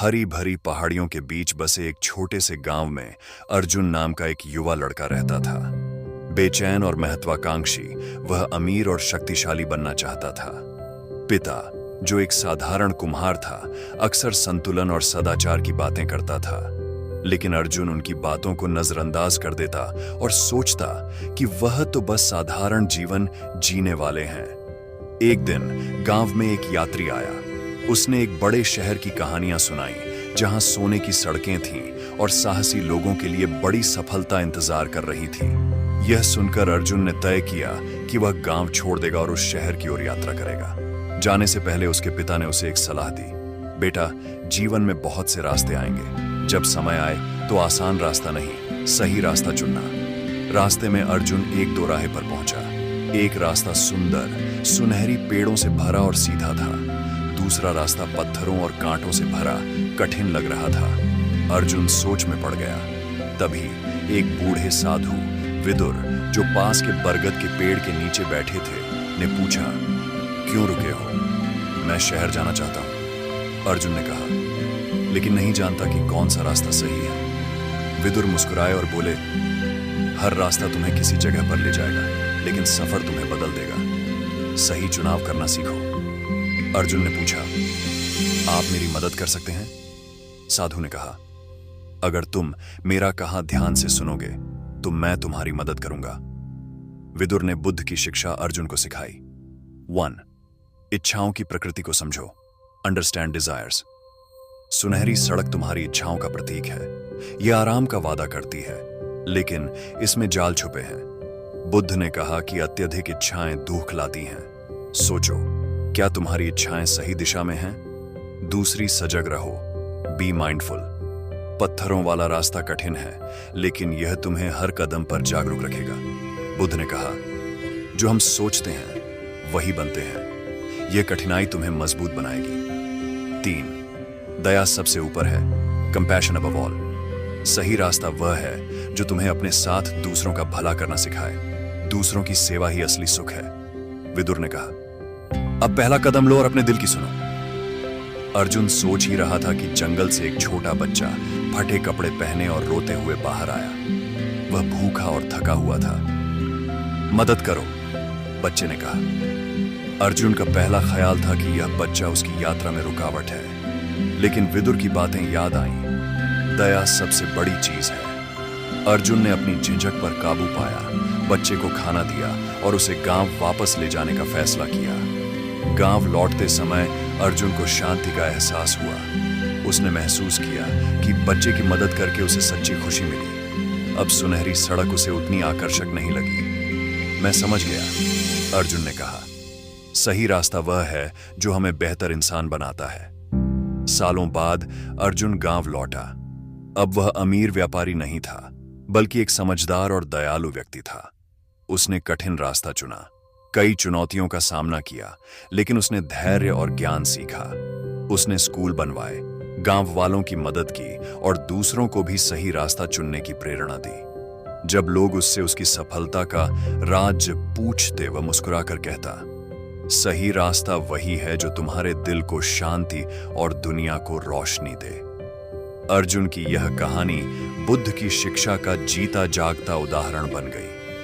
हरी भरी पहाड़ियों के बीच बसे एक छोटे से गांव में अर्जुन नाम का एक युवा लड़का रहता था। बेचैन और महत्वाकांक्षी, वह अमीर और शक्तिशाली बनना चाहता था। पिता, जो एक साधारण कुम्हार था, अक्सर संतुलन और सदाचार की बातें करता था, लेकिन अर्जुन उनकी बातों को नजरअंदाज कर देता और सोचता कि वह तो बस साधारण जीवन जीने वाले हैं। एक दिन गांव में एक यात्री आया। उसने एक बड़े शहर की कहानियां सुनाई, जहां सोने की सड़कें थीं और साहसी लोगों के लिए बड़ी सफलता इंतजार कर रही थी। यह सुनकर अर्जुन ने तय किया कि वह गांव छोड़ देगा और उस शहर की ओर यात्रा करेगा। जाने से पहले उसके पिता ने उसे एक सलाह दी। बेटा, जीवन में बहुत से रास्ते आएंगे। जब समय आए तो आसान रास्ता नहीं, सही रास्ता चुनना। रास्ते में अर्जुन एक दो राह पर पहुंचा। एक रास्ता सुंदर, सुनहरी पेड़ों से भरा और सीधा था। दूसरा रास्ता पत्थरों और कांटों से भरा, कठिन लग रहा था। अर्जुन सोच में पड़ गया। तभी एक बूढ़े साधु विदुर, जो पास के बरगद के पेड़ के नीचे बैठे थे, ने पूछा, क्यों रुके हो? मैं शहर जाना चाहता हूं, अर्जुन ने कहा, लेकिन नहीं जानता कि कौन सा रास्ता सही है। विदुर मुस्कुराए और बोले, हर रास्ता तुम्हें किसी जगह पर ले जाएगा, लेकिन सफर तुम्हें बदल देगा। सही चुनाव करना सीखो। अर्जुन ने पूछा, आप मेरी मदद कर सकते हैं? साधु ने कहा, अगर तुम मेरा कहा ध्यान से सुनोगे तो मैं तुम्हारी मदद करूंगा। विदुर ने बुद्ध की शिक्षा अर्जुन को सिखाई। 1. इच्छाओं की प्रकृति को समझो। Understand desires. सुनहरी सड़क तुम्हारी इच्छाओं का प्रतीक है। यह आराम का वादा करती है, लेकिन इसमें जाल छुपे हैं। बुद्ध ने कहा कि अत्यधिक इच्छाएं दुख लाती हैं। सोचो, क्या तुम्हारी इच्छाएं सही दिशा में हैं? दूसरी, सजग रहो। Be mindful. पत्थरों वाला रास्ता कठिन है, लेकिन यह तुम्हें हर कदम पर जागरूक रखेगा। बुद्ध ने कहा, जो हम सोचते हैं वही बनते हैं। यह कठिनाई तुम्हें मजबूत बनाएगी। 3. दया सबसे ऊपर है। Compassion above all. सही रास्ता वह है जो तुम्हें अपने साथ दूसरों का भला करना सिखाए। दूसरों की सेवा ही असली सुख है। विदुर ने कहा, अब पहला कदम लो और अपने दिल की सुनो। अर्जुन सोच ही रहा था कि जंगल से एक छोटा बच्चा फटे कपड़े पहने और रोते हुए बाहर आया। वह भूखा और थका हुआ था। मदद करो, बच्चे ने कहा। अर्जुन का पहला ख्याल था कि यह बच्चा उसकी यात्रा में रुकावट है, लेकिन विदुर की बातें याद आईं। दया सबसे बड़ी चीज है। अर्जुन ने अपनी झिझक पर काबू पाया, बच्चे को खाना दिया और उसे गांव वापस ले जाने का फैसला किया। गांव लौटते समय अर्जुन को शांति का एहसास हुआ। उसने महसूस किया कि बच्चे की मदद करके उसे सच्ची खुशी मिली। अब सुनहरी सड़क उसे उतनी आकर्षक नहीं लगी। मैं समझ गया, अर्जुन ने कहा। सही रास्ता वह है जो हमें बेहतर इंसान बनाता है। सालों बाद अर्जुन गांव लौटा। अब वह अमीर व्यापारी नहीं था, बल्कि एक समझदार और दयालु व्यक्ति था। उसने कठिन रास्ता चुना, कई चुनौतियों का सामना किया, लेकिन उसने धैर्य और ज्ञान सीखा। उसने स्कूल बनवाए, गांव वालों की मदद की और दूसरों को भी सही रास्ता चुनने की प्रेरणा दी। जब लोग उससे उसकी सफलता का राज पूछते, वह मुस्कुराकर कहता, सही रास्ता वही है जो तुम्हारे दिल को शांति और दुनिया को रोशनी दे। अर्जुन की यह कहानी बुद्ध की शिक्षा का जीता जागता उदाहरण बन गई।